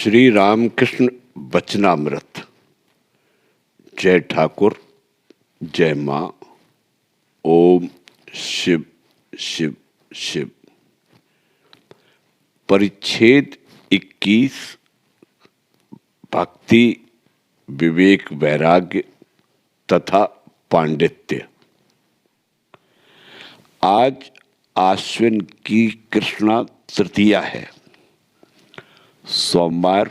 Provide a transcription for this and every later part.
श्री रामकृष्ण वचनामृत। जय ठाकुर, जय माँ। ओम शिव शिव शिव। परिच्छेद 21। भक्ति, विवेक, वैराग्य तथा पांडित्य। आज आश्विन की कृष्णा तृतीया है। सोमवार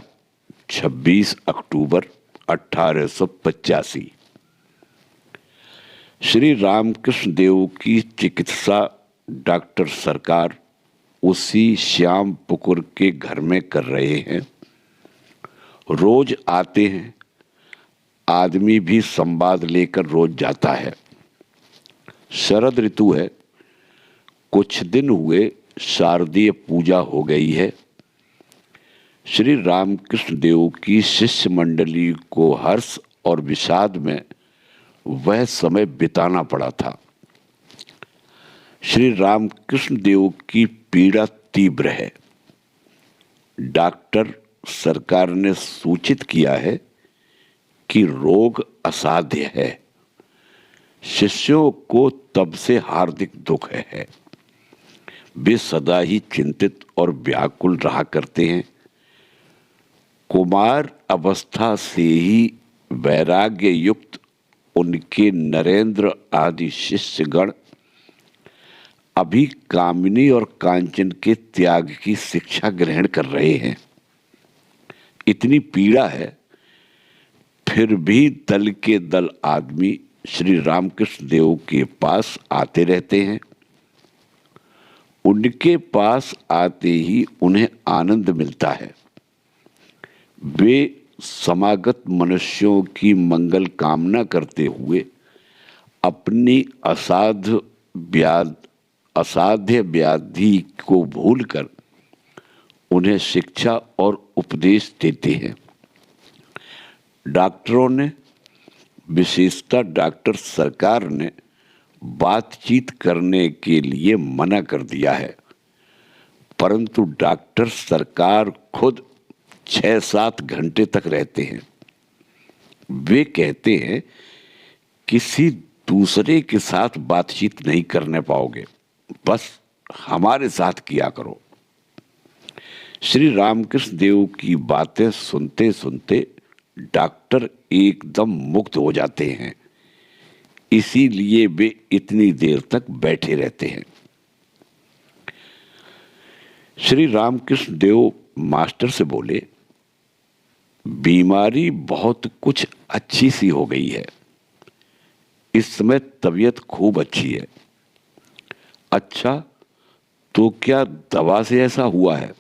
26 अक्टूबर 1885। श्री रामकृष्ण देव की चिकित्सा डॉक्टर सरकार उसी श्याम पुकुर के घर में कर रहे हैं। रोज आते हैं। आदमी भी संवाद लेकर रोज जाता है। शरद ऋतु है। कुछ दिन हुए शारदीय पूजा हो गई है। श्री रामकृष्ण देव की शिष्य मंडली को हर्ष और विषाद में वह समय बिताना पड़ा था। श्री रामकृष्ण देव की पीड़ा तीव्र है। डॉक्टर सरकार ने सूचित किया है कि रोग असाध्य है। शिष्यों को तब से हार्दिक दुख है। वे सदा ही चिंतित और व्याकुल रहा करते हैं। कुमार अवस्था से ही वैराग्य युक्त उनके नरेंद्र आदि शिष्यगण अभी कामिनी और कांचन के त्याग की शिक्षा ग्रहण कर रहे हैं। इतनी पीड़ा है, फिर भी दल के दल आदमी श्री रामकृष्ण देव के पास आते रहते हैं। उनके पास आते ही उन्हें आनंद मिलता है। वे समागत मनुष्यों की मंगल कामना करते हुए अपनी असाध्य व्याधि को भूलकर उन्हें शिक्षा और उपदेश देते हैं। डॉक्टरों ने, विशेषतः डॉक्टर सरकार ने बातचीत करने के लिए मना कर दिया है, परंतु डॉक्टर सरकार खुद 6-7 घंटे तक रहते हैं। वे कहते हैं किसी दूसरे के साथ बातचीत नहीं करने पाओगे, बस हमारे साथ किया करो। श्री रामकृष्ण देव की बातें सुनते सुनते डॉक्टर एकदम मुग्ध हो जाते हैं। इसीलिए वे इतनी देर तक बैठे रहते हैं। श्री रामकृष्ण देव मास्टर से बोले, बीमारी बहुत कुछ अच्छी सी हो गई है। इस समय तबीयत खूब अच्छी है। अच्छा, तो क्या दवा से ऐसा हुआ है?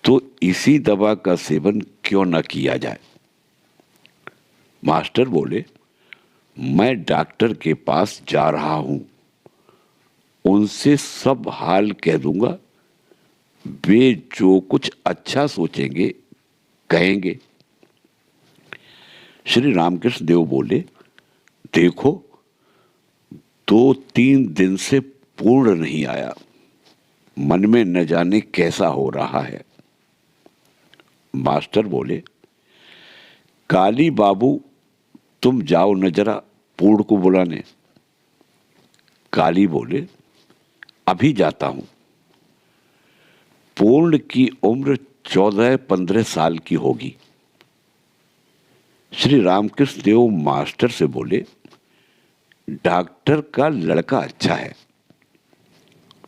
तो इसी दवा का सेवन क्यों न किया जाए? मास्टर बोले, मैं डॉक्टर के पास जा रहा हूं। उनसे सब हाल कह दूंगा। वे जो कुछ अच्छा सोचेंगे कहेंगे। श्री रामकृष्ण देव बोले, देखो 2-3 दिन से पूर्ण नहीं आया। मन में न जाने कैसा हो रहा है। मास्टर बोले, काली बाबू तुम जाओ न जरा पूर्ण को बुलाने। काली बोले, अभी जाता हूं। पूर्ण की उम्र 14-15 साल की होगी। श्री रामकृष्ण देव मास्टर से बोले, डॉक्टर का लड़का अच्छा है,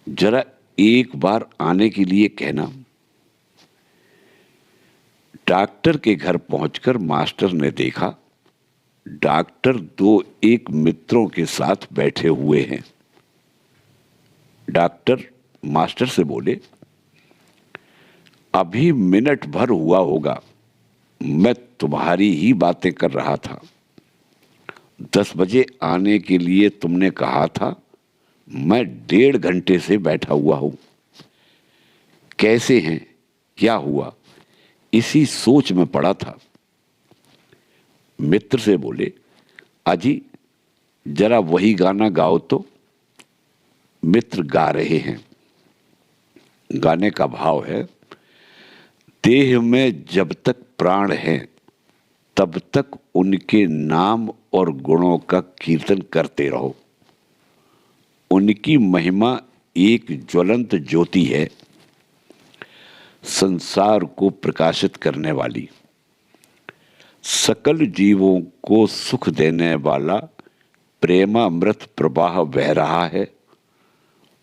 जरा एक बार आने के लिए कहना। डॉक्टर के घर पहुंचकर मास्टर ने देखा, डॉक्टर 2-1 मित्रों के साथ बैठे हुए हैं। डॉक्टर मास्टर से बोले, अभी मिनट भर हुआ होगा, मैं तुम्हारी ही बातें कर रहा था। 10 बजे आने के लिए तुमने कहा था। मैं 1.5 घंटे से बैठा हुआ हूं। कैसे हैं, क्या हुआ, इसी सोच में पड़ा था। मित्र से बोले, अजी जरा वही गाना गाओ तो। मित्र गा रहे हैं। गाने का भाव है, देह में जब तक प्राण है तब तक उनके नाम और गुणों का कीर्तन करते रहो। उनकी महिमा एक ज्वलंत ज्योति है, संसार को प्रकाशित करने वाली, सकल जीवों को सुख देने वाला प्रेमामृत प्रवाह बह रहा है।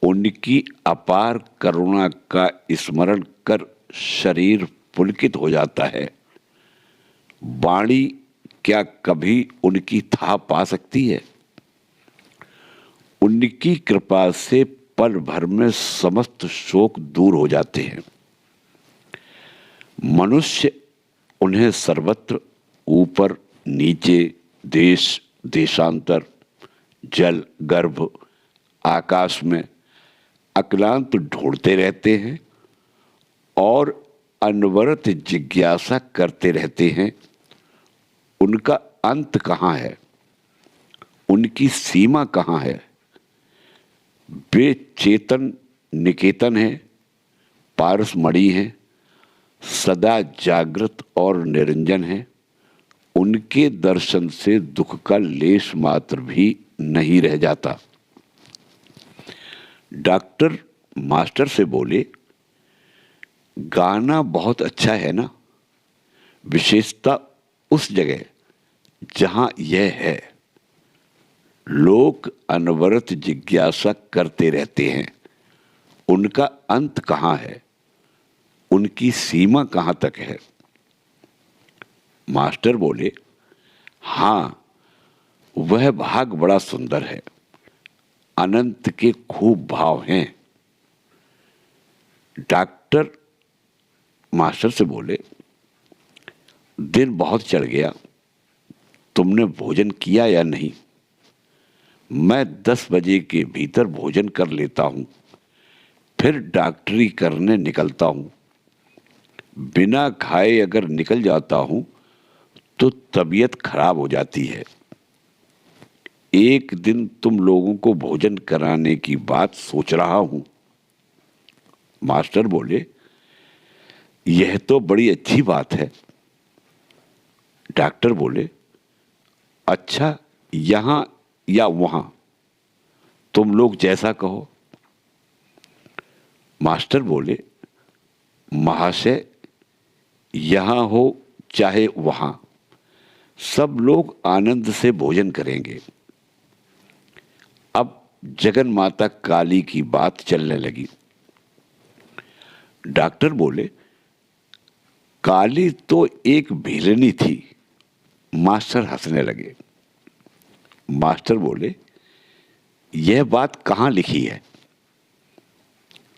उनकी अपार करुणा का स्मरण कर शरीर पुलकित हो जाता है। वाणी क्या कभी उनकी था पा सकती है? उनकी कृपा से पल भर में समस्त शोक दूर हो जाते हैं। मनुष्य उन्हें सर्वत्र, ऊपर नीचे, देश देशांतर, जल गर्भ, आकाश में अक्लांत ढूंढते रहते हैं और अनवरत जिज्ञासा करते रहते हैं। उनका अंत कहाँ है? उनकी सीमा कहाँ है? वे चेतन निकेतन हैं, पारसमणि हैं, सदा जागृत और निरंजन हैं। उनके दर्शन से दुख का लेश मात्र भी नहीं रह जाता। डॉक्टर मास्टर से बोले, गाना बहुत अच्छा है ना? विशेषता उस जगह जहां यह है। लोग अनवरत जिज्ञासा करते रहते हैं, उनका अंत कहाँ है? उनकी सीमा कहाँ तक है? मास्टर बोले, हाँ, वह भाग बड़ा सुंदर है। अनंत के खूब भाव हैं। डॉक्टर मास्टर से बोले, दिन बहुत चढ़ गया, तुमने भोजन किया या नहीं? मैं 10 बजे के भीतर भोजन कर लेता हूं, फिर डॉक्टरी करने निकलता हूं। बिना खाए अगर निकल जाता हूं तो तबीयत खराब हो जाती है। एक दिन तुम लोगों को भोजन कराने की बात सोच रहा हूं। मास्टर बोले, यह तो बड़ी अच्छी बात है। डॉक्टर बोले, अच्छा, यहां या वहां, तुम लोग जैसा कहो। मास्टर बोले, महाशय, यहां हो चाहे वहां, सब लोग आनंद से भोजन करेंगे। अब जगन माता काली की बात चलने लगी। डॉक्टर बोले, काली तो एक भिलनी थी। मास्टर हंसने लगे। मास्टर बोले, यह बात कहां लिखी है?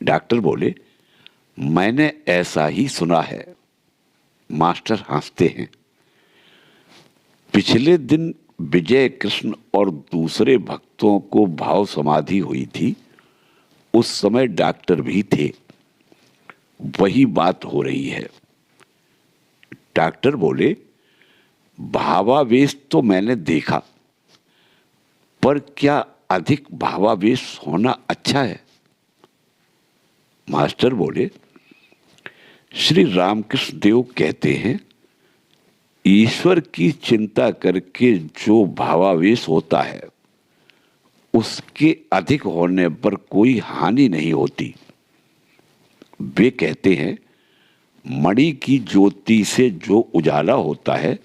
डॉक्टर बोले, मैंने ऐसा ही सुना है। मास्टर हंसते हैं। पिछले दिन विजय कृष्ण और दूसरे भक्तों को भाव समाधि हुई थी। उस समय डॉक्टर भी थे। वही बात हो रही है। डॉक्टर बोले, भावावेश तो मैंने देखा, पर क्या अधिक भावावेश होना अच्छा है? मास्टर बोले, श्री रामकृष्ण देव कहते हैं, ईश्वर की चिंता करके जो भावावेश होता है उसके अधिक होने पर कोई हानि नहीं होती। वे कहते हैं, मणि की ज्योति से जो उजाला होता है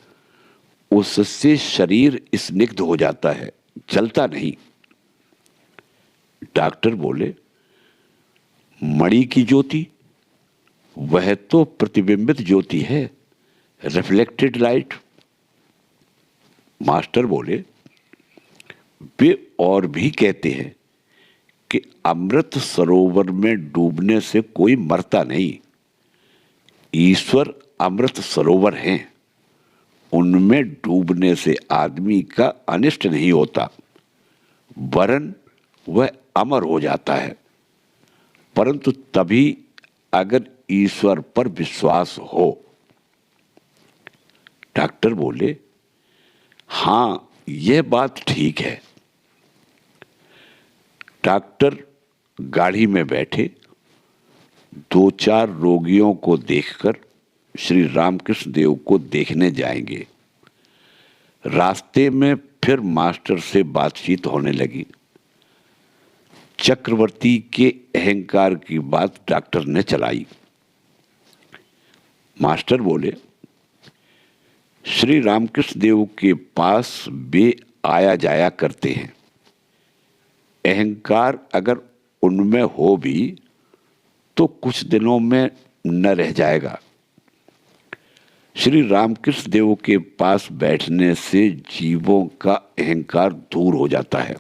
उससे शरीर स्निग्ध हो जाता है, जलता नहीं। डॉक्टर बोले, मणि की ज्योति? वह तो प्रतिबिंबित ज्योति है, रिफ्लेक्टेड लाइट। मास्टर बोले, वे और भी कहते हैं कि अमृत सरोवर में डूबने से कोई मरता नहीं। ईश्वर अमृत सरोवर हैं, उनमें डूबने से आदमी का अनिष्ट नहीं होता, वरन वह अमर हो जाता है, परंतु तभी अगर ईश्वर पर विश्वास हो। डॉक्टर बोले, हां, यह बात ठीक है। डॉक्टर गाड़ी में बैठे 2-4 रोगियों को देखकर श्री रामकृष्ण देव को देखने जाएंगे। रास्ते में फिर मास्टर से बातचीत होने लगी। चक्रवर्ती के अहंकार की बात डॉक्टर ने चलाई। मास्टर बोले, श्री रामकृष्ण देव के पास वे आया जाया करते हैं। अहंकार अगर उनमें हो भी तो कुछ दिनों में न रह जाएगा। श्री रामकृष्ण देव के पास बैठने से जीवों का अहंकार दूर हो जाता है,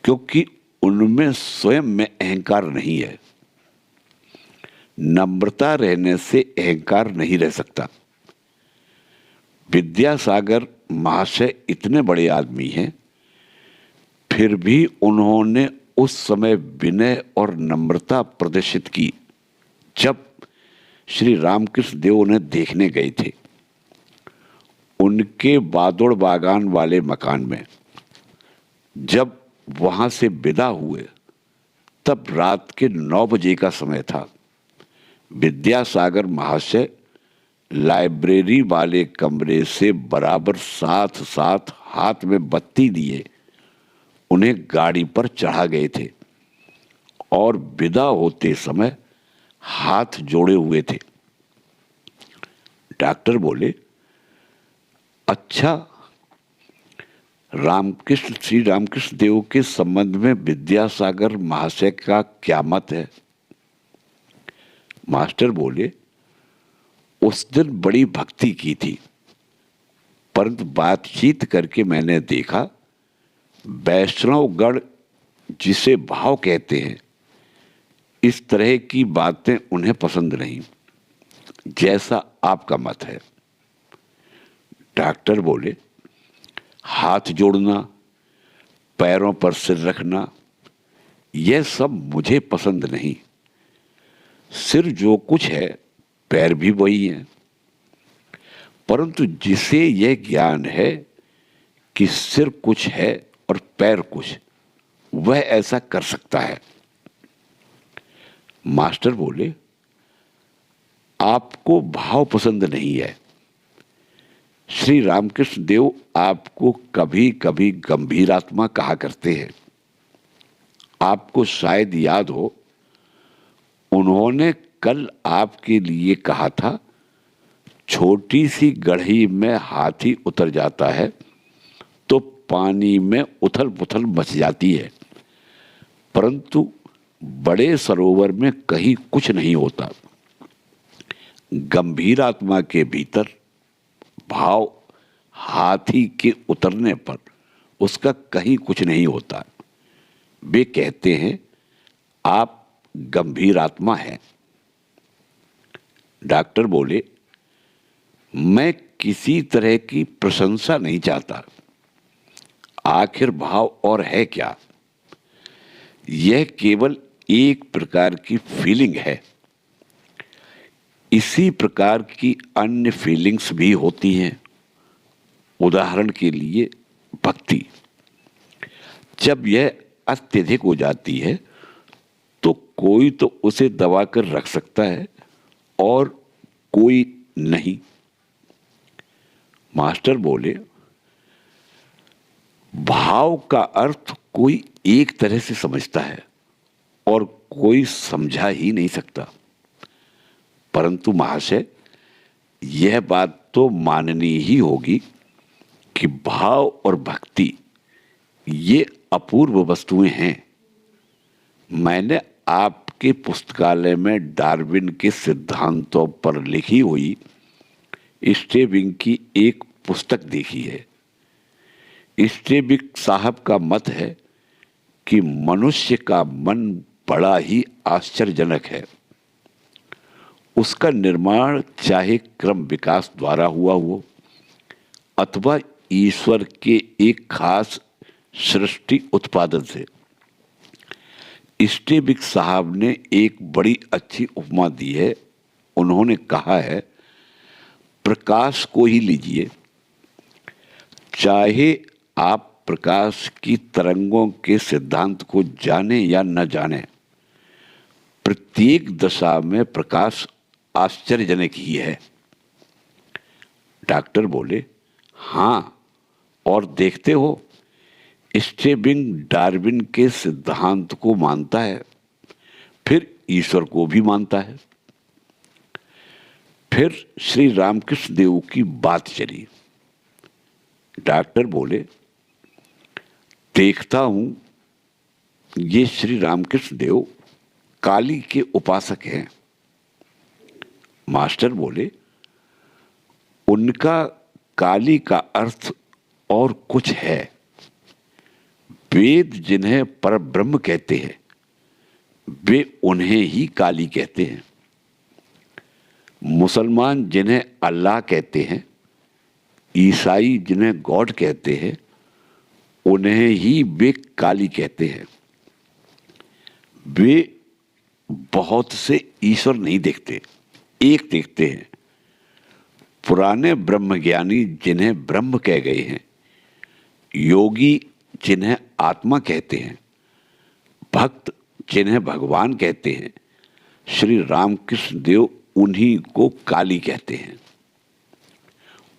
क्योंकि उनमें स्वयं में अहंकार नहीं है। नम्रता रहने से अहंकार नहीं रह सकता। विद्यासागर महाशय इतने बड़े आदमी हैं, फिर भी उन्होंने उस समय विनय और नम्रता प्रदर्शित की जब श्री रामकृष्ण देव उन्हें देखने गए थे। उनके बादोड़ बागान वाले मकान में जब वहां से विदा हुए तब रात के 9 बजे का समय था। विद्यासागर महाशय लाइब्रेरी वाले कमरे से बराबर साथ साथ हाथ में बत्ती दिए उन्हें गाड़ी पर चढ़ा गए थे और विदा होते समय हाथ जोड़े हुए थे। डॉक्टर बोले, अच्छा, श्री रामकृष्ण देव के संबंध में विद्यासागर महाशय का क्या मत है? मास्टर बोले, उस दिन बड़ी भक्ति की थी, परंतु बातचीत करके मैंने देखा वैष्णवगण जिसे भाव कहते हैं, इस तरह की बातें उन्हें पसंद नहीं, जैसा आपका मत है। डॉक्टर बोले, हाथ जोड़ना, पैरों पर सिर रखना, यह सब मुझे पसंद नहीं। सिर जो कुछ है पैर भी वही हैं, परंतु जिसे यह ज्ञान है कि सिर कुछ है और पैर कुछ, वह ऐसा कर सकता है। मास्टर बोले, आपको भाव पसंद नहीं है। श्री रामकृष्ण देव आपको कभी कभी गंभीर आत्मा कहा करते हैं। आपको शायद याद हो, उन्होंने कल आपके लिए कहा था, छोटी सी गढ़ी में हाथी उतर जाता है तो पानी में उथल पुथल मच जाती है, परंतु बड़े सरोवर में कहीं कुछ नहीं होता। गंभीर आत्मा के भीतर भाव हाथी के उतरने पर उसका कहीं कुछ नहीं होता। वे कहते हैं, आप गंभीर आत्मा हैं। डॉक्टर बोले, मैं किसी तरह की प्रशंसा नहीं चाहता। आखिर भाव और है क्या? यह केवल एक प्रकार की फीलिंग है। इसी प्रकार की अन्य फीलिंग्स भी होती हैं। उदाहरण के लिए भक्ति, जब यह अत्यधिक हो जाती है तो कोई तो उसे दबा कर रख सकता है और कोई नहीं। मास्टर बोले, भाव का अर्थ कोई एक तरह से समझता है और कोई समझा ही नहीं सकता। परंतु महाशय, यह बात तो माननी ही होगी कि भाव और भक्ति ये अपूर्व वस्तुएं हैं। मैंने आपके पुस्तकालय में डार्विन के सिद्धांतों पर लिखी हुई स्टेबिंग की एक पुस्तक देखी है। स्टेबिंग साहब का मत है कि मनुष्य का मन बड़ा ही आश्चर्यजनक है। उसका निर्माण चाहे क्रम विकास द्वारा हुआ हो अथवा ईश्वर के एक खास सृष्टि उत्पादन से। स्टेबिक साहब ने एक बड़ी अच्छी उपमा दी है। उन्होंने कहा है, प्रकाश को ही लीजिए, चाहे आप प्रकाश की तरंगों के सिद्धांत को जाने या न जाने, प्रत्येक दशा में प्रकाश आश्चर्यजनक ही है। डॉक्टर बोले, हाँ, और देखते हो, स्टेबिंग डार्विन के सिद्धांत को मानता है, फिर ईश्वर को भी मानता है। फिर श्री रामकृष्ण देव की बात चली। डॉक्टर बोले, देखता हूं ये श्री रामकृष्ण देव काली के उपासक हैं। मास्टर बोले, उनका काली का अर्थ और कुछ है। वेद जिन्हें परब्रह्म कहते हैं वे उन्हें ही काली कहते हैं। मुसलमान जिन्हें अल्लाह कहते हैं, ईसाई जिन्हें गॉड कहते हैं, उन्हें ही वे काली कहते हैं। वे बहुत से ईश्वर नहीं देखते, एक देखते हैं। पुराने ब्रह्मज्ञानी जिन्हें ब्रह्म कह गए हैं, योगी जिन्हें आत्मा कहते हैं, भक्त जिन्हें भगवान कहते हैं, श्री रामकृष्ण देव उन्हीं को काली कहते हैं।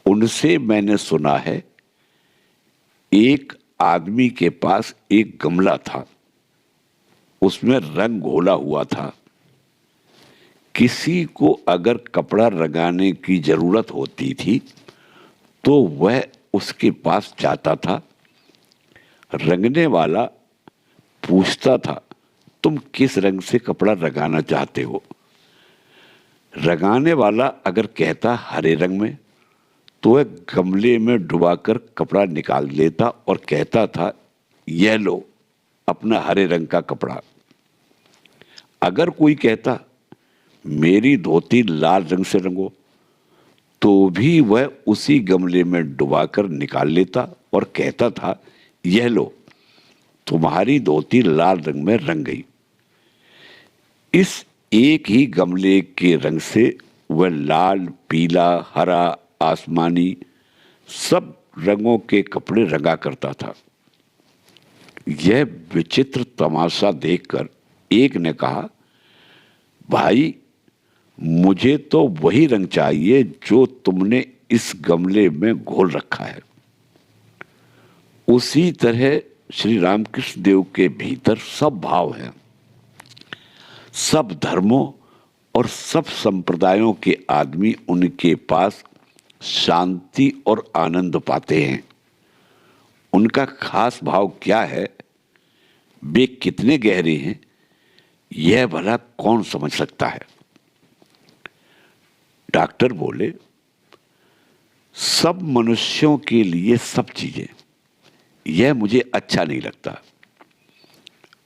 उनसे मैंने सुना है, एक आदमी के पास एक गमला था, उसमें रंग घोला हुआ था। किसी को अगर कपड़ा रंगाने की जरूरत होती थी तो वह उसके पास जाता था। रंगने वाला पूछता था, तुम किस रंग से कपड़ा रंगाना चाहते हो? रंगाने वाला अगर कहता हरे रंग में, तो वह गमले में डुबाकर कपड़ा निकाल लेता और कहता था, यह लो अपना हरे रंग का कपड़ा। अगर कोई कहता, मेरी धोती लाल रंग से रंगो, तो भी वह उसी गमले में डुबाकर निकाल लेता और कहता था, यह लो तुम्हारी धोती लाल रंग में रंग गई। इस एक ही गमले के रंग से वह लाल, पीला, हरा, आसमानी सब रंगों के कपड़े रंगा करता था। यह विचित्र तमाशा देखकर एक ने कहा, भाई मुझे तो वही रंग चाहिए जो तुमने इस गमले में घोल रखा है। उसी तरह श्री रामकृष्ण देव के भीतर सब भाव हैं। सब धर्मों और सब संप्रदायों के आदमी उनके पास शांति और आनंद पाते हैं। उनका खास भाव क्या है, वे कितने गहरे हैं, यह भला कौन समझ सकता है? डॉक्टर बोले, सब मनुष्यों के लिए सब चीजें, यह मुझे अच्छा नहीं लगता।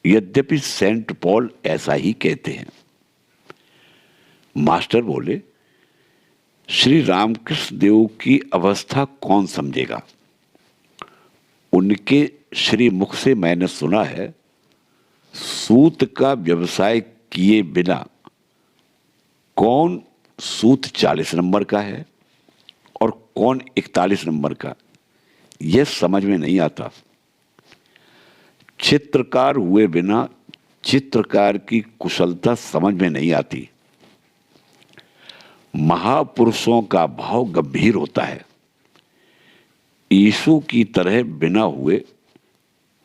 यद्यपि सेंट पॉल ऐसा ही कहते हैं। मास्टर बोले, श्री रामकृष्ण देव की अवस्था कौन समझेगा? उनके श्री मुख से मैंने सुना है, सूत का व्यवसाय किए बिना कौन सूत 40 नंबर का है और कौन 41 नंबर का, यह समझ में नहीं आता। चित्रकार हुए बिना चित्रकार की कुशलता समझ में नहीं आती। महापुरुषों का भाव गंभीर होता है। यीशु की तरह बिना हुए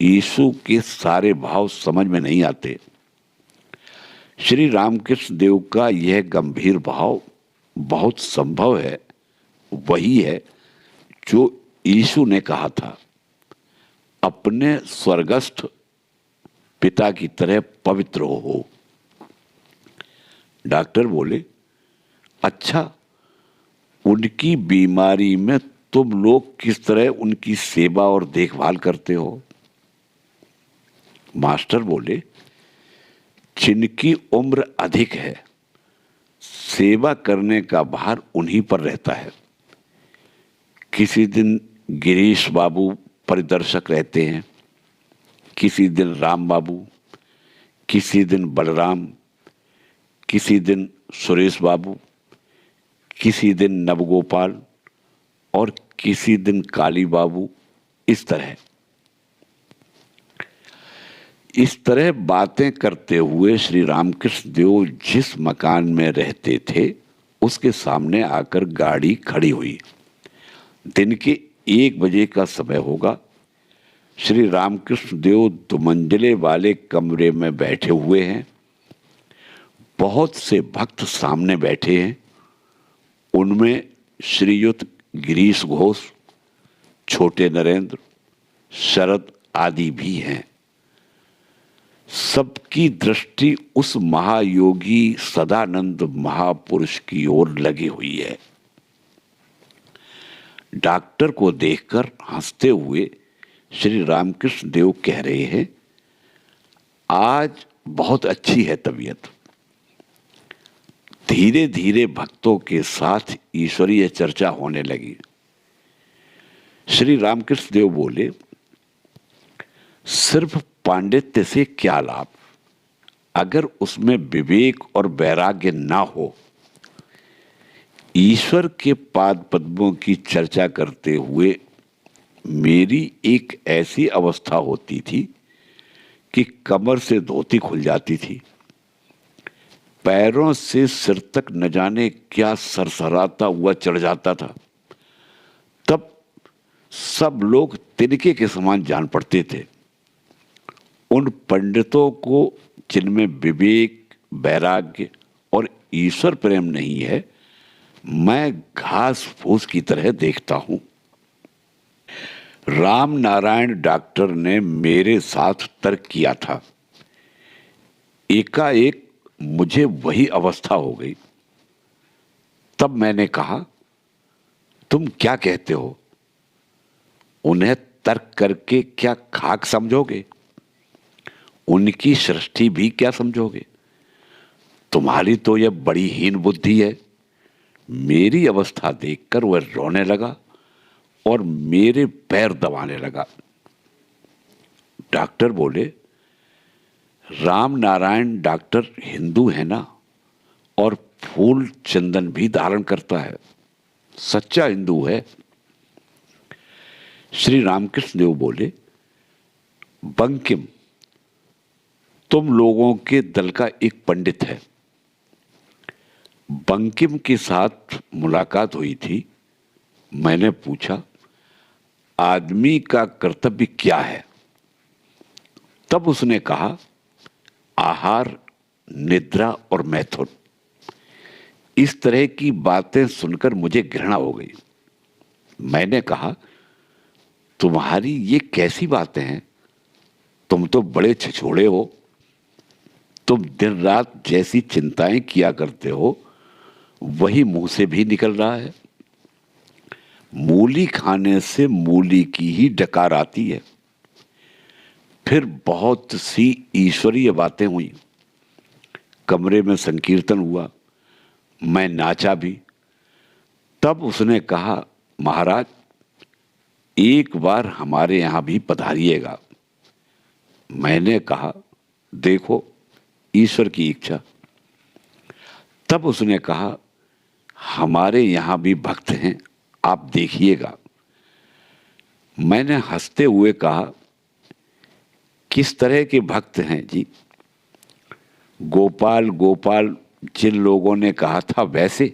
यीशु के सारे भाव समझ में नहीं आते। श्री रामकृष्ण देव का यह गंभीर भाव बहुत संभव है, वही है जो यीशु ने कहा था, अपने स्वर्गस्थ पिता की तरह पवित्र हो। डॉक्टर बोले, अच्छा, उनकी बीमारी में तुम लोग किस तरह उनकी सेवा और देखभाल करते हो? मास्टर बोले, जिनकी उम्र अधिक है, सेवा करने का भार उन्हीं पर रहता है। किसी दिन गिरीश बाबू परिदर्शक रहते हैं, किसी दिन राम बाबू, किसी दिन बलराम, किसी दिन सुरेश बाबू, किसी दिन नवगोपाल और किसी दिन काली बाबू। इस तरह बातें करते हुए श्री रामकृष्ण देव जिस मकान में रहते थे उसके सामने आकर गाड़ी खड़ी हुई। दिन के 1 बजे का समय होगा। श्री रामकृष्ण देव दुमंजिले वाले कमरे में बैठे हुए हैं। बहुत से भक्त सामने बैठे हैं। उनमें श्रीयुत गिरीश घोष, छोटे नरेंद्र, शरद आदि भी हैं। सबकी दृष्टि उस महायोगी सदानंद महापुरुष की ओर लगी हुई है। डॉक्टर को देखकर हंसते हुए श्री रामकृष्ण देव कह रहे हैं, आज बहुत अच्छी है तबीयत। धीरे धीरे भक्तों के साथ ईश्वरीय चर्चा होने लगी। श्री रामकृष्ण देव बोले, सिर्फ पांडित्य से क्या लाभ, अगर उसमें विवेक और वैराग्य ना हो। ईश्वर के पाद पद्मों की चर्चा करते हुए मेरी एक ऐसी अवस्था होती थी कि कमर से धोती खुल जाती थी, पैरों से सिर तक न जाने क्या सरसराता हुआ चढ़ जाता था। तब सब लोग तिनके के समान जान पड़ते थे। उन पंडितों को जिनमें विवेक, वैराग्य और ईश्वर प्रेम नहीं है, मैं घास फूस की तरह देखता हूं। राम नारायण डॉक्टर ने मेरे साथ तर्क किया था। एकाएक मुझे वही अवस्था हो गई। तब मैंने कहा, तुम क्या कहते हो? उन्हें तर्क करके क्या खाक समझोगे? उनकी सृष्टि भी क्या समझोगे? तुम्हारी तो यह बड़ी हीन बुद्धि है। मेरी अवस्था देखकर वह रोने लगा और मेरे पैर दबाने लगा। डॉक्टर बोले, राम नारायण डॉक्टर हिंदू है ना, और फूल चंदन भी धारण करता है, सच्चा हिंदू है। श्री रामकृष्ण देव बोले, बंकिम, तुम लोगों के दल का एक पंडित है। बंकिम के साथ मुलाकात हुई थी। मैंने पूछा, आदमी का कर्तव्य क्या है? तब उसने कहा, आहार, निद्रा और मैथुन। इस तरह की बातें सुनकर मुझे घृणा हो गई। मैंने कहा, तुम्हारी ये कैसी बातें हैं? तुम तो बड़े छिछोड़े हो। तुम दिन रात जैसी चिंताएं किया करते हो, वही मुंह से भी निकल रहा है। मूली खाने से मूली की ही डकार आती है। फिर बहुत सी ईश्वरीय बातें हुई। कमरे में संकीर्तन हुआ, मैं नाचा भी। तब उसने कहा, महाराज, एक बार हमारे यहां भी पधारिएगा। मैंने कहा, देखो, ईश्वर की इच्छा। तब उसने कहा, हमारे यहां भी भक्त हैं, आप देखिएगा। मैंने हंसते हुए कहा, किस तरह के भक्त हैं जी? गोपाल गोपाल जिन लोगों ने कहा था वैसे?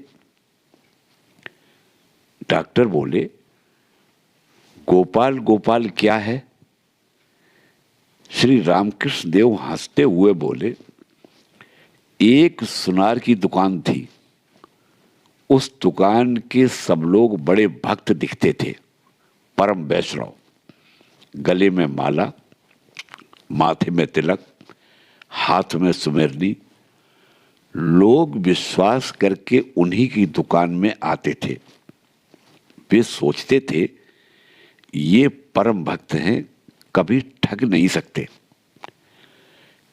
डॉक्टर बोले, गोपाल गोपाल क्या है? श्री रामकृष्ण देव हंसते हुए बोले, एक सुनार की दुकान थी। उस दुकान के सब लोग बड़े भक्त दिखते थे, परम वैष्णव, गले में माला, माथे में तिलक, हाथ में सुमेरनी। लोग विश्वास करके उन्हीं की दुकान में आते थे। वे सोचते थे, ये परम भक्त हैं, कभी ठग नहीं सकते।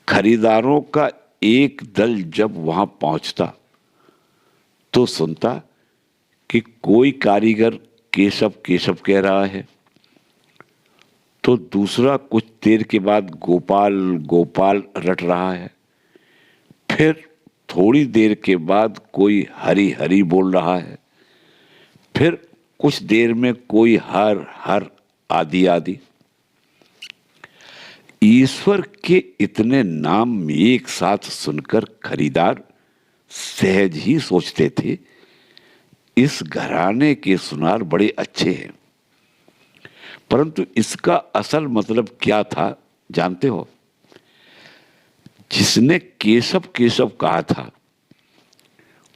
खरीदारों का एक दल जब वहां पहुंचता तो सुनता कि कोई कारीगर केशव केशव कह रहा है, तो दूसरा कुछ देर के बाद गोपाल गोपाल रट रहा है। फिर थोड़ी देर के बाद कोई हरि हरि बोल रहा है। फिर कुछ देर में कोई हर हर आदि आदि। ईश्वर के इतने नाम एक साथ सुनकर खरीदार सहज ही सोचते थे इस घराने के सुनार बड़े अच्छे हैं, परंतु इसका असल मतलब क्या था जानते हो? जिसने केशव केशव कहा था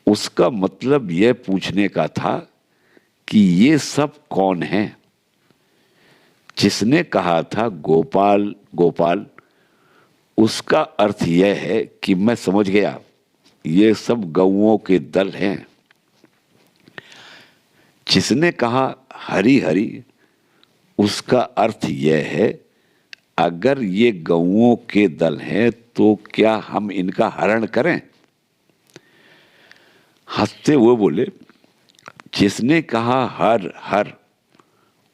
उसका मतलब यह पूछने का था कि ये सब कौन है। जिसने कहा था गोपाल गोपाल, उसका अर्थ यह है कि मैं समझ गया, ये सब गौओं के दल हैं। जिसने कहा हरि हरि, उसका अर्थ यह है अगर ये गौओं के दल हैं तो क्या हम इनका हरण करें? हंसते हुए बोले, जिसने कहा हर हर,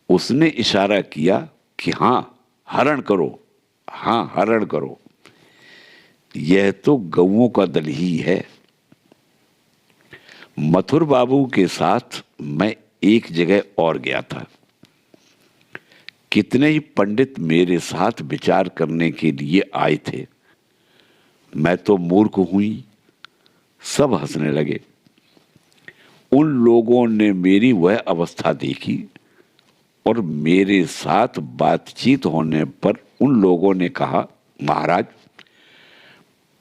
उसने इशारा किया कि हां हरण करो, हां हरण करो। यह तो गौओं का दल ही है। मथुर बाबू के साथ मैं एक जगह और गया था। कितने ही पंडित मेरे साथ विचार करने के लिए आए थे। मैं तो मूर्ख हुई। सब हंसने लगे। उन लोगों ने मेरी वह अवस्था देखी और मेरे साथ बातचीत होने पर उन लोगों ने कहा, महाराज,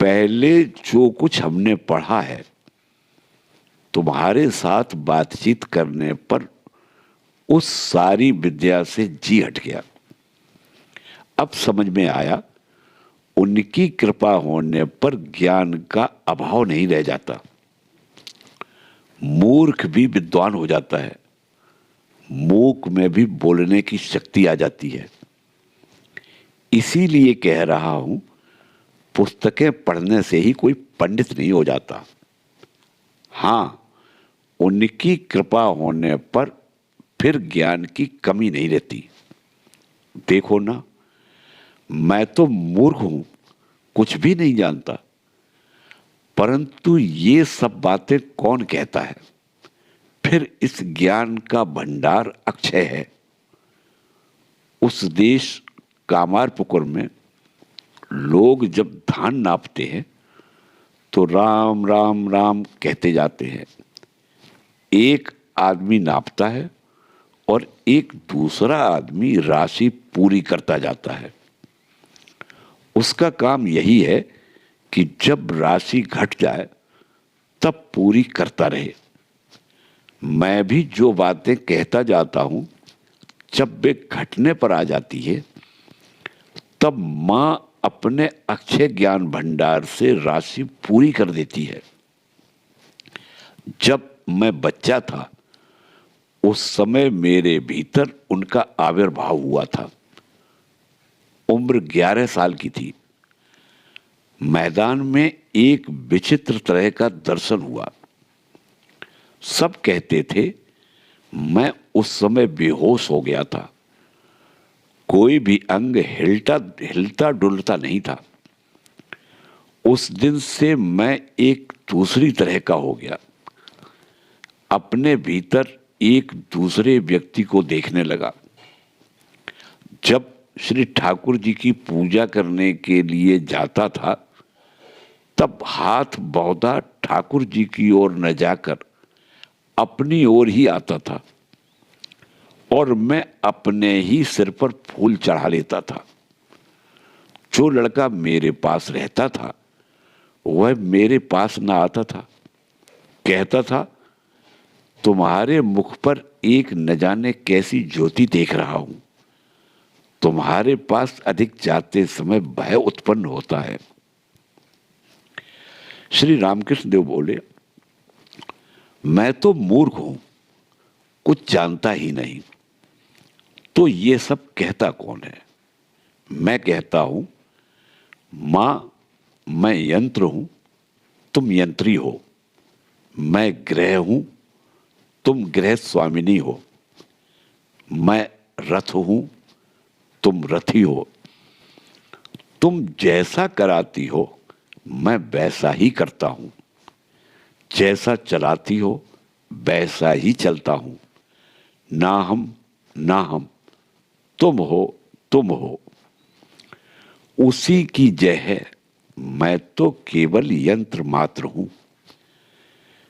पहले जो कुछ हमने पढ़ा है तुम्हारे साथ बातचीत करने पर उस सारी विद्या से जी हट गया। अब समझ में आया उनकी कृपा होने पर ज्ञान का अभाव नहीं रह जाता। मूर्ख भी विद्वान हो जाता है। मूक में भी बोलने की शक्ति आ जाती है। इसीलिए कह रहा हूं, पुस्तकें पढ़ने से ही कोई पंडित नहीं हो जाता। हां, उनकी कृपा होने पर फिर ज्ञान की कमी नहीं रहती। देखो ना, मैं तो मूर्ख हूं, कुछ भी नहीं जानता, परंतु ये सब बातें कौन कहता है? फिर इस ज्ञान का भंडार अक्षय है। उस देश कामारपुकुर में लोग जब धान नापते हैं तो राम राम राम कहते जाते हैं। एक आदमी नापता है और एक दूसरा आदमी राशि पूरी करता जाता है। उसका काम यही है कि जब राशि घट जाए तब पूरी करता रहे। मैं भी जो बातें कहता जाता हूं, जब वे घटने पर आ जाती है तब मां अपने अक्षय ज्ञान भंडार से राशि पूरी कर देती है। जब मैं बच्चा था उस समय मेरे भीतर उनका आविर्भाव हुआ था। उम्र 11 साल की थी। मैदान में एक विचित्र तरह का दर्शन हुआ। सब कहते थे मैं उस समय बेहोश हो गया था। कोई भी अंग हिलता डुलता नहीं था। उस दिन से मैं एक दूसरी तरह का हो गया। अपने भीतर एक दूसरे व्यक्ति को देखने लगा। जब श्री ठाकुर जी की पूजा करने के लिए जाता था तब हाथ बहुधा ठाकुर जी की ओर न जाकर अपनी ओर ही आता था और मैं अपने ही सिर पर फूल चढ़ा लेता था। जो लड़का मेरे पास रहता था वह मेरे पास ना आता था। कहता था, तुम्हारे मुख पर एक न जाने कैसी ज्योति देख रहा हूं। तुम्हारे पास अधिक जाते समय भय उत्पन्न होता है। श्री रामकृष्ण देव बोले, मैं तो मूर्ख हूं, कुछ जानता ही नहीं, तो ये सब कहता कौन है? मैं कहता हूं, मां, मैं यंत्र हूं, तुम यंत्री हो। मैं ग्रह हूं, तुम गृह स्वामिनी हो। मैं रथ हूं, तुम रथी हो। तुम जैसा कराती हो मैं वैसा ही करता हूं। जैसा चलाती हो वैसा ही चलता हूं। ना हम, तुम हो, तुम हो। उसी की जय है। मैं तो केवल यंत्र मात्र हूं।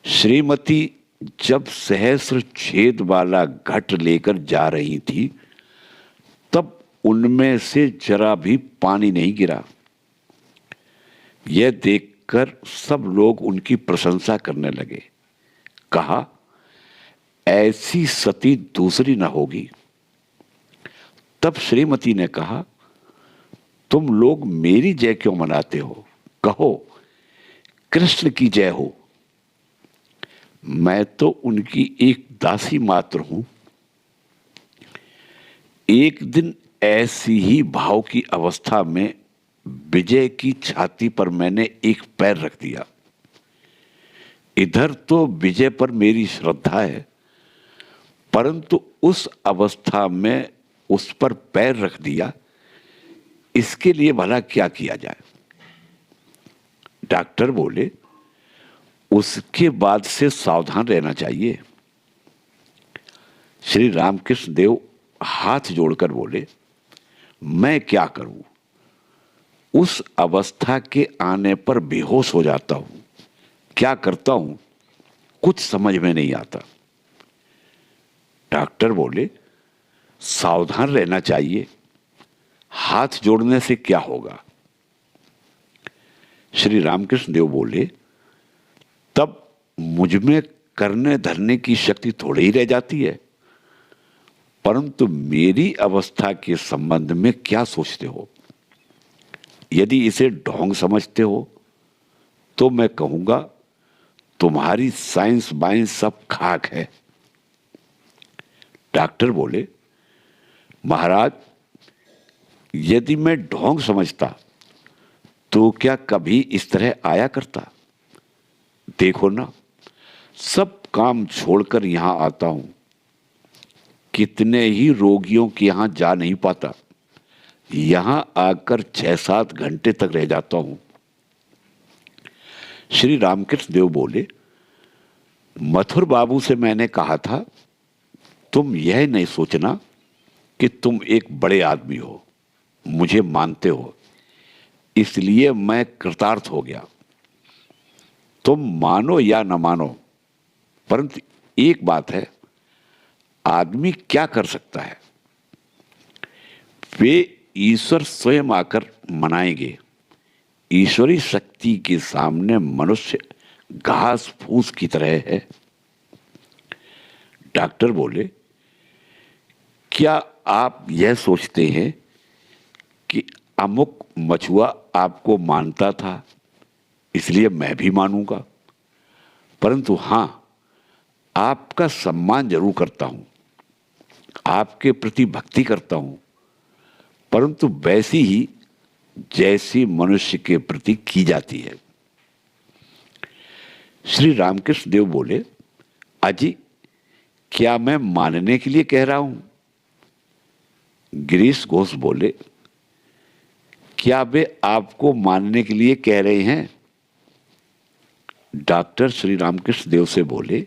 श्रीमती जब सहस्र छेद वाला घट लेकर जा रही थी तब उनमें से जरा भी पानी नहीं गिरा। यह देखकर सब लोग उनकी प्रशंसा करने लगे। कहा, ऐसी सती दूसरी न होगी। तब श्रीमती ने कहा, तुम लोग मेरी जय क्यों मनाते हो? कहो, कृष्ण की जय हो। मैं तो उनकी एक दासी मात्र हूं। एक दिन ऐसी ही भाव की अवस्था में विजय की छाती पर मैंने एक पैर रख दिया। इधर तो विजय पर मेरी श्रद्धा है, परंतु उस अवस्था में उस पर पैर रख दिया, इसके लिए भला क्या किया जाए? डॉक्टर बोले, उसके बाद से सावधान रहना चाहिए। श्री रामकृष्ण देव हाथ जोड़कर बोले, मैं क्या करूं? उस अवस्था के आने पर बेहोश हो जाता हूं। क्या करता हूं कुछ समझ में नहीं आता। डॉक्टर बोले, सावधान रहना चाहिए, हाथ जोड़ने से क्या होगा? श्री रामकृष्ण देव बोले, तब मुझ में करने धरने की शक्ति थोड़ी ही रह जाती है। परंतु मेरी अवस्था के संबंध में क्या सोचते हो? यदि इसे ढोंग समझते हो तो मैं कहूंगा, तुम्हारी साइंस बाइंस सब खाक है। डॉक्टर बोले, महाराज, यदि मैं ढोंग समझता तो क्या कभी इस तरह आया करता? देखो ना, सब काम छोड़कर यहां आता हूं। कितने ही रोगियों के यहां जा नहीं पाता, यहां आकर 6-7 घंटे तक रह जाता हूं। श्री रामकृष्ण देव बोले, मथुर बाबू से मैंने कहा था, तुम यह नहीं सोचना कि तुम एक बड़े आदमी हो, मुझे मानते हो, इसलिए मैं कृतार्थ हो गया। तुम मानो या न मानो, परंतु एक बात है, आदमी क्या कर सकता है? वे ईश्वर स्वयं आकर मनाएंगे। ईश्वरी शक्ति के सामने मनुष्य घास फूस की तरह है। डॉक्टर बोले, क्या आप यह सोचते हैं कि अमुक मछुआ आपको मानता था इसलिए मैं भी मानूंगा? परंतु हां, आपका सम्मान जरूर करता हूं, आपके प्रति भक्ति करता हूं, परंतु वैसी ही जैसी मनुष्य के प्रति की जाती है। श्री रामकृष्ण देव बोले, अजी, क्या मैं मानने के लिए कह रहा हूं? गिरीश घोष बोले, क्या वे आपको मानने के लिए कह रहे हैं? डॉक्टर श्री रामकृष्ण देव से बोले,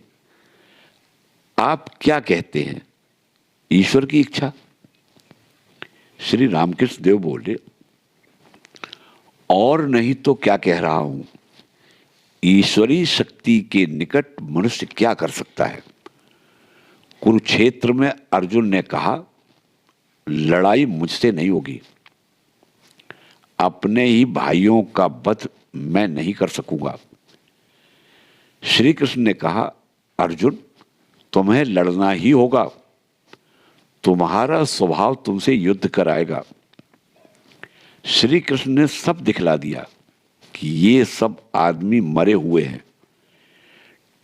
आप क्या कहते हैं, ईश्वर की इच्छा? श्री रामकृष्ण देव बोले, और नहीं तो क्या कह रहा हूं, ईश्वरी शक्ति के निकट मनुष्य क्या कर सकता है? कुरुक्षेत्र में अर्जुन ने कहा, लड़ाई मुझसे नहीं होगी, अपने ही भाइयों का वध मैं नहीं कर सकूंगा। श्री कृष्ण ने कहा, अर्जुन, तुम्हें लड़ना ही होगा, तुम्हारा स्वभाव तुमसे युद्ध कराएगा। श्री कृष्ण ने सब दिखला दिया कि ये सब आदमी मरे हुए हैं।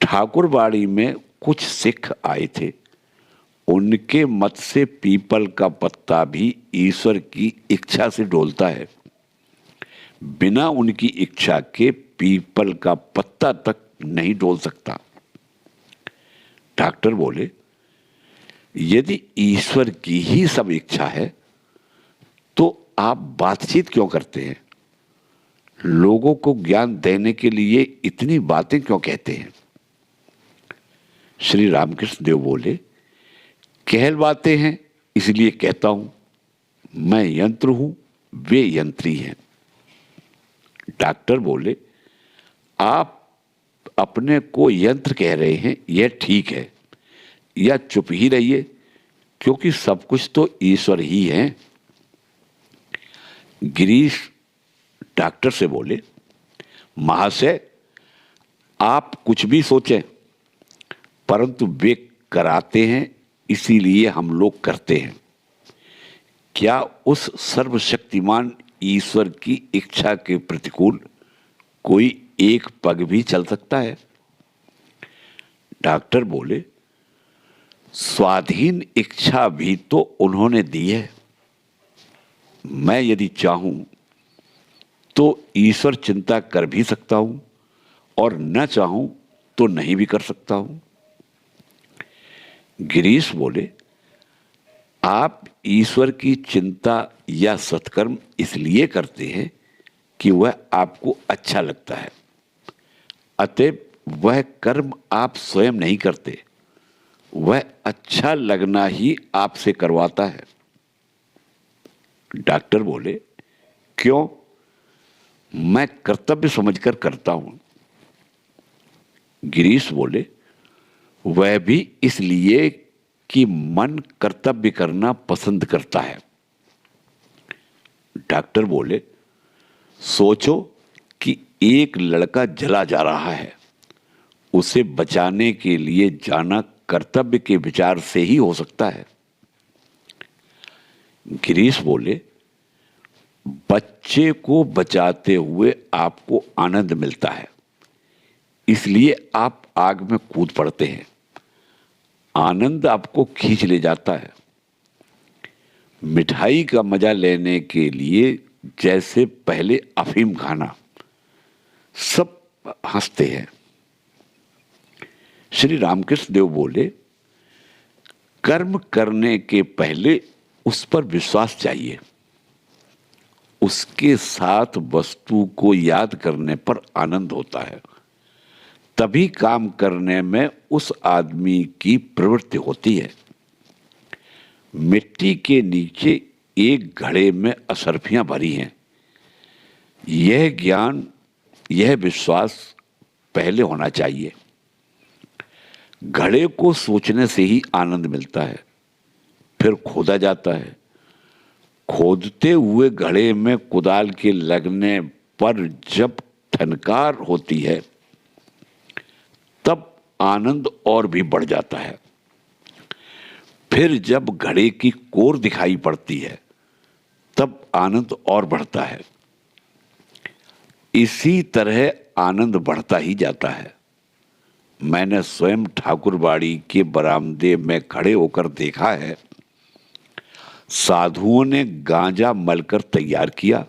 ठाकुरबाड़ी में कुछ सिख आए थे, उनके मत से पीपल का पत्ता भी ईश्वर की इच्छा से डोलता है। बिना उनकी इच्छा के पीपल का पत्ता तक नहीं डोल सकता। डॉक्टर बोले, यदि ईश्वर की ही सब इच्छा है तो आप बातचीत क्यों करते हैं? लोगों को ज्ञान देने के लिए इतनी बातें क्यों कहते हैं? श्री रामकृष्ण देव बोले, कहलवाते हैं इसलिए कहता हूं, मैं यंत्र हूं, वे यंत्री हैं। डॉक्टर बोले, आप अपने को यंत्र कह रहे हैं यह ठीक है, या चुप ही रहिए, क्योंकि सब कुछ तो ईश्वर ही है। गिरीश डॉक्टर से बोले, महाशय आप कुछ भी सोचें, परंतु वे कराते हैं इसीलिए हम लोग करते हैं। क्या उस सर्वशक्तिमान ईश्वर की इच्छा के प्रतिकूल कोई एक पग भी चल सकता है? डॉक्टर बोले, स्वाधीन इच्छा भी तो उन्होंने दी है। मैं यदि चाहूं तो ईश्वर चिंता कर भी सकता हूं और न चाहूं तो नहीं भी कर सकता हूं। गिरीश बोले, आप ईश्वर की चिंता या सत्कर्म इसलिए करते हैं कि वह आपको अच्छा लगता है, अतएव वह कर्म आप स्वयं नहीं करते, वह अच्छा लगना ही आपसे करवाता है। डॉक्टर बोले, क्यों? मैं कर्तव्य समझकर करता हूं। गिरीश बोले, वह भी इसलिए कि मन कर्तव्य करना पसंद करता है। डॉक्टर बोले, सोचो कि एक लड़का जला जा रहा है, उसे बचाने के लिए जाना कर्तव्य के विचार से ही हो सकता है। गिरीश बोले, बच्चे को बचाते हुए आपको आनंद मिलता है, इसलिए आप आग में कूद पड़ते हैं। आनंद आपको खींच ले जाता है। मिठाई का मजा लेने के लिए जैसे पहले अफीम खाना, सब हंसते हैं। श्री रामकृष्ण देव बोले, कर्म करने के पहले उस पर विश्वास चाहिए, उसके साथ वस्तु को याद करने पर आनंद होता है, तभी काम करने में उस आदमी की प्रवृत्ति होती है। मिट्टी के नीचे एक घड़े में असरफियां भरी हैं, यह ज्ञान, यह विश्वास पहले होना चाहिए। घड़े को सोचने से ही आनंद मिलता है, फिर खोदा जाता है। खोदते हुए घड़े में कुदाल के लगने पर जब ठनकार होती है तब आनंद और भी बढ़ जाता है। फिर जब घड़े की कोर दिखाई पड़ती है तब आनंद और बढ़ता है। इसी तरह आनंद बढ़ता ही जाता है। मैंने स्वयं ठाकुरबाड़ी के बरामदे में खड़े होकर देखा है, साधुओं ने गांजा मलकर तैयार किया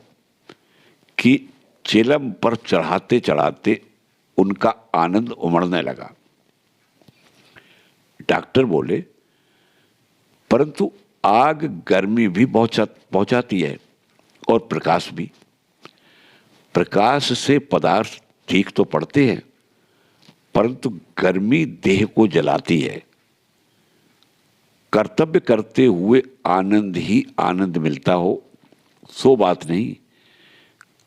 कि चिलम पर चढ़ाते चढ़ाते उनका आनंद उमड़ने लगा। डॉक्टर बोले, परंतु आग गर्मी भी पहुंचाती है और प्रकाश भी। प्रकाश से पदार्थ ठीक तो पड़ते हैं, परंतु गर्मी देह को जलाती है। कर्तव्य करते हुए आनंद ही आनंद मिलता हो सो बात नहीं,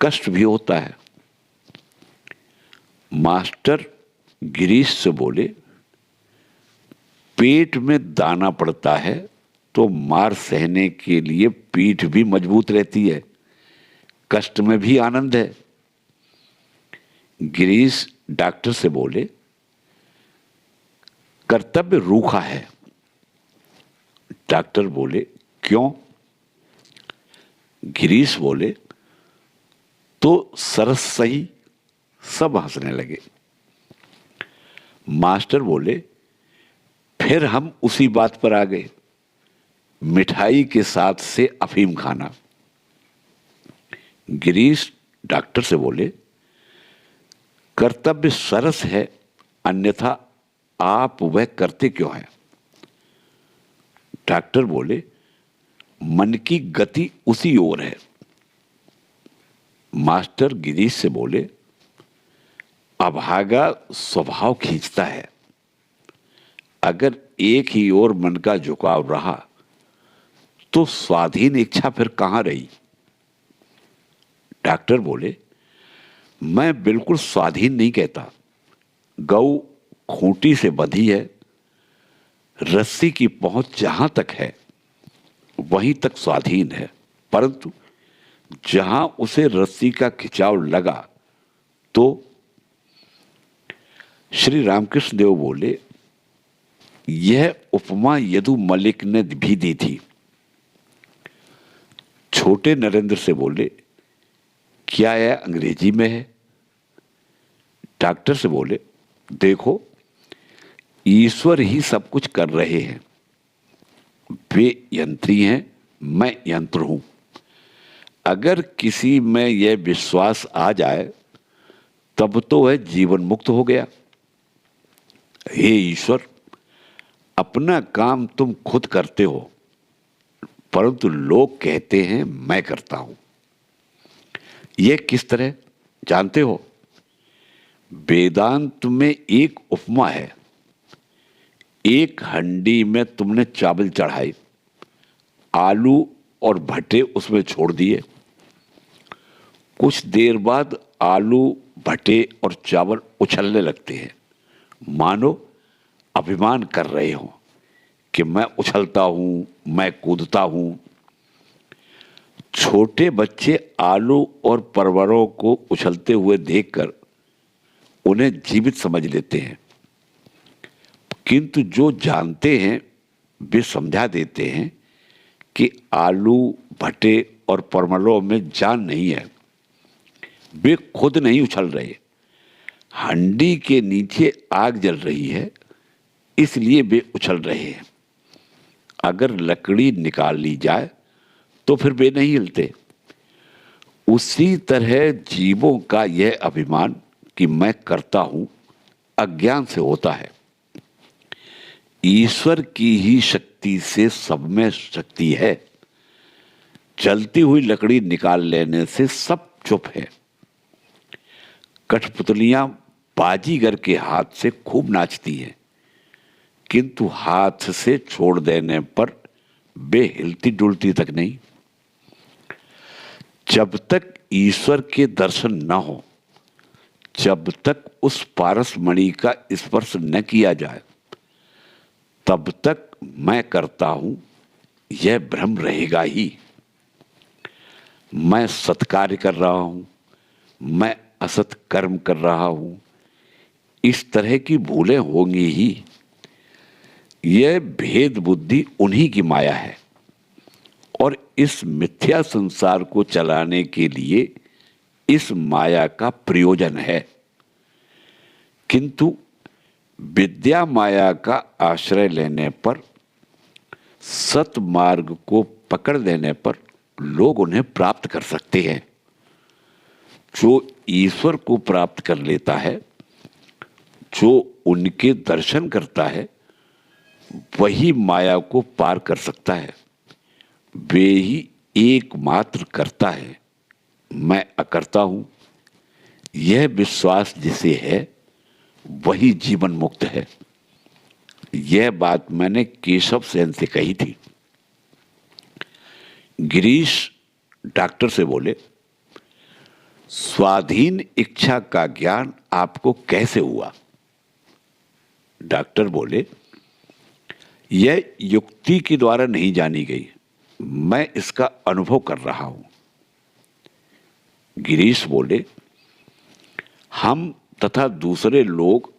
कष्ट भी होता है। मास्टर गिरीश से बोले, पेट में दाना पड़ता है तो मार सहने के लिए पीठ भी मजबूत रहती है, कष्ट में भी आनंद है। गिरीश डॉक्टर से बोले, कर्तव्य रूखा है। डॉक्टर बोले, क्यों? गिरीश बोले, तो सरस सही। सब हंसने लगे। मास्टर बोले, फिर हम उसी बात पर आ गए, मिठाई के साथ से अफीम खाना। गिरीश डॉक्टर से बोले, कर्तव्य सरस है, अन्यथा आप वह करते क्यों हैं? डॉक्टर बोले, मन की गति उसी ओर है। मास्टर गिरीश से बोले, अभागा स्वभाव खींचता है, अगर एक ही ओर मन का झुकाव रहा तो स्वाधीन इच्छा फिर कहां रही? डॉक्टर बोले, मैं बिल्कुल स्वाधीन नहीं कहता, गऊ खूंटी से बंधी है, रस्सी की पहुंच जहां तक है वहीं तक स्वाधीन है, परंतु जहां उसे रस्सी का खिंचाव लगा तो श्री रामकृष्ण देव बोले, यह उपमा यदु मलिक ने भी दी थी। छोटे नरेंद्र से बोले, क्या यह अंग्रेजी में है? डॉक्टर से बोले, देखो ईश्वर ही सब कुछ कर रहे हैं, वे यंत्री हैं, मैं यंत्र हूं। अगर किसी में यह विश्वास आ जाए तब तो वह जीवन मुक्त हो गया। हे ईश्वर, अपना काम तुम खुद करते हो, परंतु लोग कहते हैं मैं करता हूं। यह किस तरह जानते हो? वेदांत में एक उपमा है। एक हंडी में तुमने चावल चढ़ाए, आलू और भट्टे उसमें छोड़ दिए। कुछ देर बाद आलू, भट्टे और चावल उछलने लगते हैं, मानो अभिमान कर रहे हो कि मैं उछलता हूं, मैं कूदता हूं। छोटे बच्चे आलू और परवलों को उछलते हुए देखकर उन्हें जीवित समझ लेते हैं, किंतु जो जानते हैं वे समझा देते हैं कि आलू, भट्टे और परवलों में जान नहीं है। वे खुद नहीं उछल रहे, हंडी के नीचे आग जल रही है, इसलिए वे उछल रहे हैं। अगर लकड़ी निकाल ली जाए तो फिर वे नहीं हिलते। उसी तरह जीवों का यह अभिमान कि मैं करता हूं अज्ञान से होता है। ईश्वर की ही शक्ति से सब में शक्ति है। जलती हुई लकड़ी निकाल लेने से सब चुप है। कठपुतलियां बाजीगर के हाथ से खूब नाचती हैं, किंतु हाथ से छोड़ देने पर वे हिलती डुलती तक नहीं। जब तक ईश्वर के दर्शन न हो, जब तक उस पारस मणि का स्पर्श न किया जाए, तब तक मैं करता हूं यह भ्रम रहेगा ही। मैं सत्कार्य कर रहा हूं, मैं असत कर्म कर रहा हूं, इस तरह की भूलें होंगी ही। यह भेद बुद्धि उन्हीं की माया है और इस मिथ्या संसार को चलाने के लिए इस माया का प्रयोजन है। किंतु विद्या माया का आश्रय लेने पर, सत मार्ग को पकड़ लेने पर लोग उन्हें प्राप्त कर सकते हैं। जो ईश्वर को प्राप्त कर लेता है, जो उनके दर्शन करता है, वही माया को पार कर सकता है। वे ही एकमात्र करता है, मैं अकर्ता हूं। यह विश्वास जिसे है वही जीवन मुक्त है। यह बात मैंने केशव सेन से कही थी। गिरीश डॉक्टर से बोले, स्वाधीन इच्छा का ज्ञान आपको कैसे हुआ? डॉक्टर बोले, यह युक्ति के द्वारा नहीं जानी गई, मैं इसका अनुभव कर रहा हूं। गिरीश बोले, हम तथा दूसरे लोग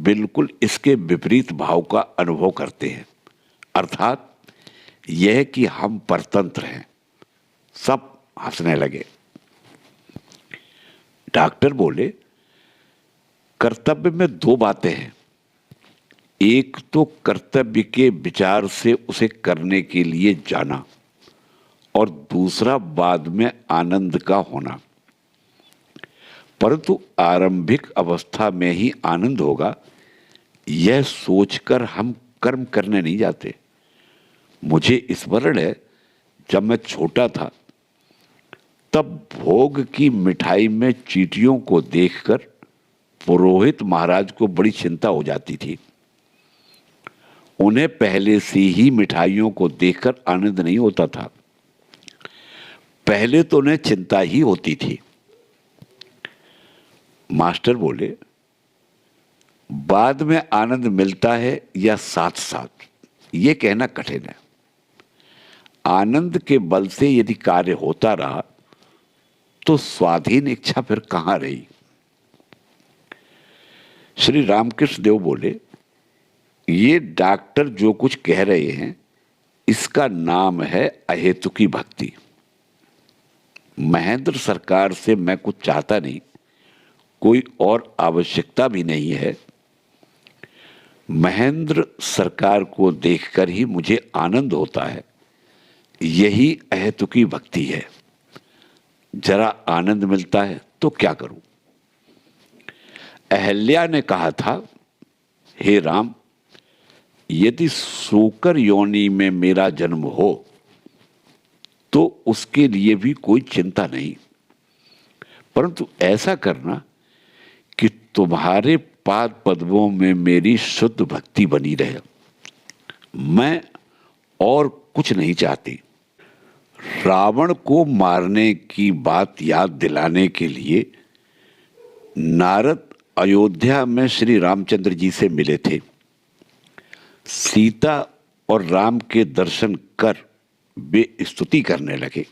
बिल्कुल इसके विपरीत भाव का अनुभव करते हैं, अर्थात यह कि हम परतंत्र हैं। सब हंसने लगे। डॉक्टर बोले, कर्तव्य में दो बातें हैं। एक तो कर्तव्य के विचार से उसे करने के लिए जाना, और दूसरा बाद में आनंद का होना। परंतु आरंभिक अवस्था में ही आनंद होगा, यह सोचकर हम कर्म करने नहीं जाते। मुझे स्मरण है, जब मैं छोटा था तब भोग की मिठाई में चींटियों को देखकर पुरोहित महाराज को बड़ी चिंता हो जाती थी। उन्हें पहले से ही मिठाइयों को देखकर आनंद नहीं होता था, पहले तो उन्हें चिंता ही होती थी। मास्टर बोले, बाद में आनंद मिलता है या साथ साथ, ये कहना कठिन है। आनंद के बल से यदि कार्य होता रहा तो स्वाधीन इच्छा फिर कहां रही। श्री रामकृष्ण देव बोले, ये डॉक्टर जो कुछ कह रहे हैं इसका नाम है अहेतुकी भक्ति। महेंद्र सरकार से मैं कुछ चाहता नहीं, कोई और आवश्यकता भी नहीं है। महेंद्र सरकार को देखकर ही मुझे आनंद होता है, यही अहेतुकी भक्ति है। जरा आनंद मिलता है तो क्या करूं। अहल्या ने कहा था, हे राम, यदि सूकर योनि में मेरा जन्म हो तो उसके लिए भी कोई चिंता नहीं, परंतु ऐसा करना कि तुम्हारे पाद पद्मों में मेरी शुद्ध भक्ति बनी रहे। मैं और कुछ नहीं चाहती। रावण को मारने की बात याद दिलाने के लिए नारद अयोध्या में श्री रामचंद्र जी से मिले थे। सीता और राम के दर्शन कर वे स्तुति करने लगे।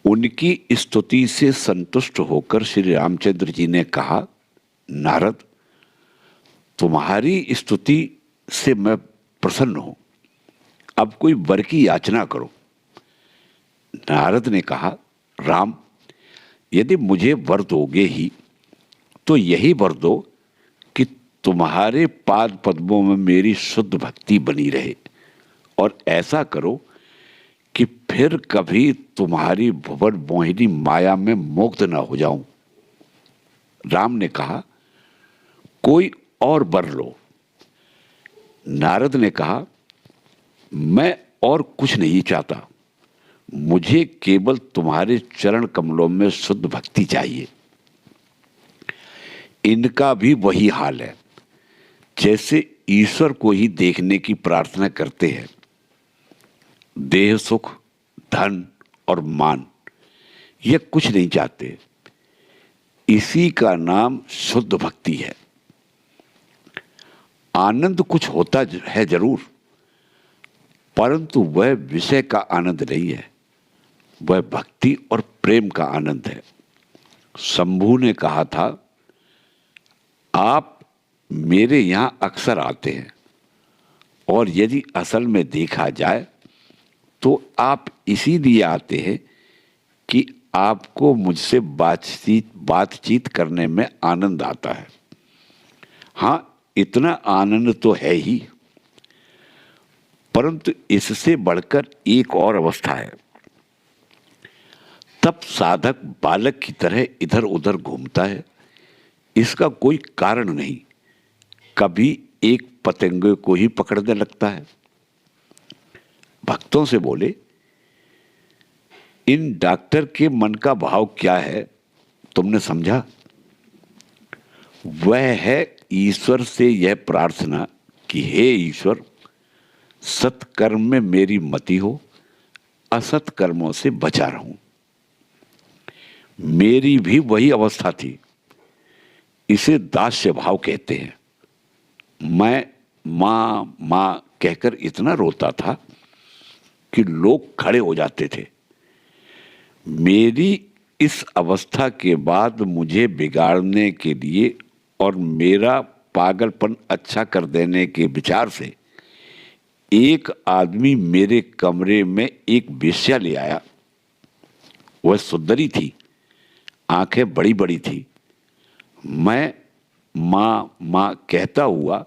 उनकी स्तुति से संतुष्ट होकर श्री रामचंद्र जी ने कहा, नारद, तुम्हारी स्तुति से मैं प्रसन्न हूं, अब कोई वर की याचना करो। नारद ने कहा, राम, यदि मुझे वर दोगे ही तो यही वर दो कि तुम्हारे पाद पद्मों में मेरी शुद्ध भक्ति बनी रहे, और ऐसा करो कि फिर कभी तुम्हारी भुवन मोहिनी माया में मुग्ध न हो जाऊं। राम ने कहा, कोई और वर लो। नारद ने कहा, मैं और कुछ नहीं चाहता, मुझे केवल तुम्हारे चरण कमलों में शुद्ध भक्ति चाहिए। इनका भी वही हाल है, जैसे ईश्वर को ही देखने की प्रार्थना करते हैं। देह सुख, धन और मान, ये कुछ नहीं चाहते। इसी का नाम शुद्ध भक्ति है। आनंद कुछ होता है जरूर, परंतु वह विषय का आनंद नहीं है, वह भक्ति और प्रेम का आनंद है। शंभू ने कहा था, आप मेरे यहां अक्सर आते हैं, और यदि असल में देखा जाए तो आप इसीलिए आते हैं कि आपको मुझसे बातचीत करने में आनंद आता है। हां, इतना आनंद तो है ही, परंतु इससे बढ़कर एक और अवस्था है। तब साधक बालक की तरह इधर उधर घूमता है, इसका कोई कारण नहीं। कभी एक पतंगे को ही पकड़ने लगता है। भक्तों से बोले, इन डॉक्टर के मन का भाव क्या है, तुमने समझा? वह है ईश्वर से यह प्रार्थना कि हे ईश्वर, सत्कर्म में मेरी मति हो, असत कर्मों से बचा रहूं। मेरी भी वही अवस्था थी, इसे दास्य भाव कहते हैं। मैं मां मां कहकर इतना रोता था कि लोग खड़े हो जाते थे। मेरी इस अवस्था के बाद मुझे बिगाड़ने के लिए और मेरा पागलपन अच्छा कर देने के विचार से एक आदमी मेरे कमरे में एक वेश्या ले आया। वह सुंदरी थी, आंखें बड़ी बड़ी थी। मैं मां मां कहता हुआ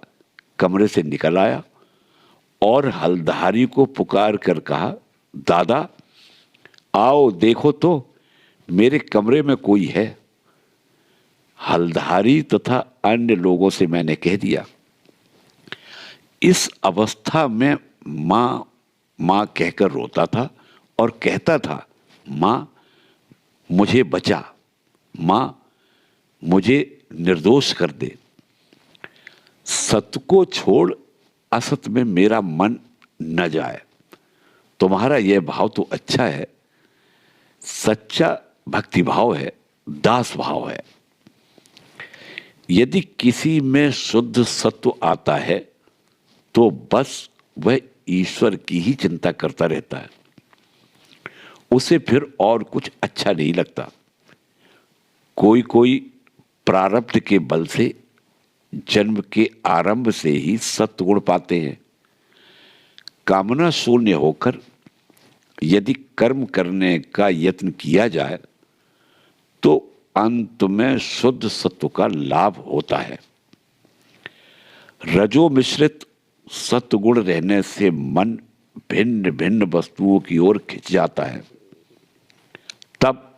कमरे से निकल आया और हलधारी को पुकार कर कहा, दादा आओ देखो तो मेरे कमरे में कोई है। हलधारी तथा अन्य लोगों से मैंने कह दिया। इस अवस्था में मां मां कहकर रोता था और कहता था, मां मुझे बचा, मां मुझे निर्दोष कर दे। सत्य को छोड़ असत में मेरा मन न जाए। तुम्हारा यह भाव तो अच्छा है, सच्चा भक्ति भाव है, दास भाव है। यदि किसी में शुद्ध सत्व आता है तो बस वह ईश्वर की ही चिंता करता रहता है, उसे फिर और कुछ अच्छा नहीं लगता। कोई कोई प्रारब्ध के बल से जन्म के आरंभ से ही सत्गुण पाते हैं। कामना शून्य होकर यदि कर्म करने का यत्न किया जाए तो अंत में शुद्ध सत्व का लाभ होता है। रजो मिश्रित सत्गुण रहने से मन भिन्न भिन्न वस्तुओं की ओर खिंच जाता है। तब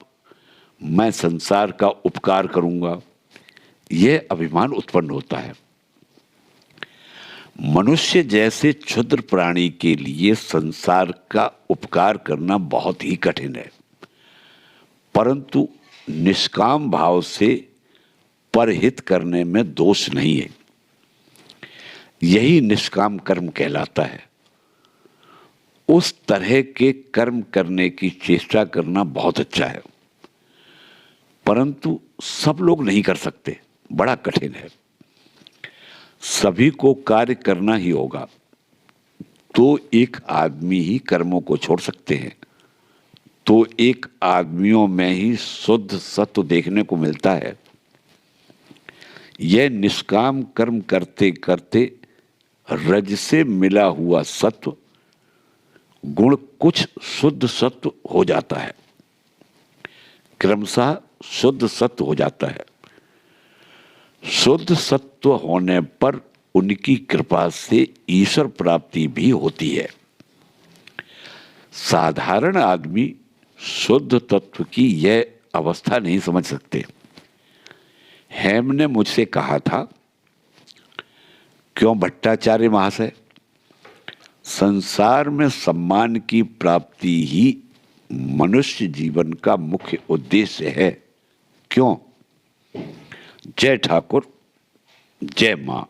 मैं संसार का उपकार करूंगा, यह अभिमान उत्पन्न होता है। मनुष्य जैसे क्षुद्र प्राणी के लिए संसार का उपकार करना बहुत ही कठिन है, परंतु निष्काम भाव से परहित करने में दोष नहीं है। यही निष्काम कर्म कहलाता है। उस तरह के कर्म करने की चेष्टा करना बहुत अच्छा है, परंतु सब लोग नहीं कर सकते, बड़ा कठिन है। सभी को कार्य करना ही होगा। तो एक आदमी ही कर्मों को छोड़ सकते हैं, तो एक आदमियों में ही शुद्ध सत्व देखने को मिलता है। यह निष्काम कर्म करते करते रज से मिला हुआ सत्व गुण कुछ शुद्ध सत्व हो जाता है, क्रमशः शुद्ध सत्व हो जाता है। शुद्ध सत्व होने पर उनकी कृपा से ईश्वर प्राप्ति भी होती है। साधारण आदमी शुद्ध तत्व की यह अवस्था नहीं समझ सकते। हेम ने मुझसे कहा था, क्यों भट्टाचार्य महाशय, संसार में सम्मान की प्राप्ति ही मनुष्य जीवन का मुख्य उद्देश्य है, क्यों? जय ठाकुर, जय मां।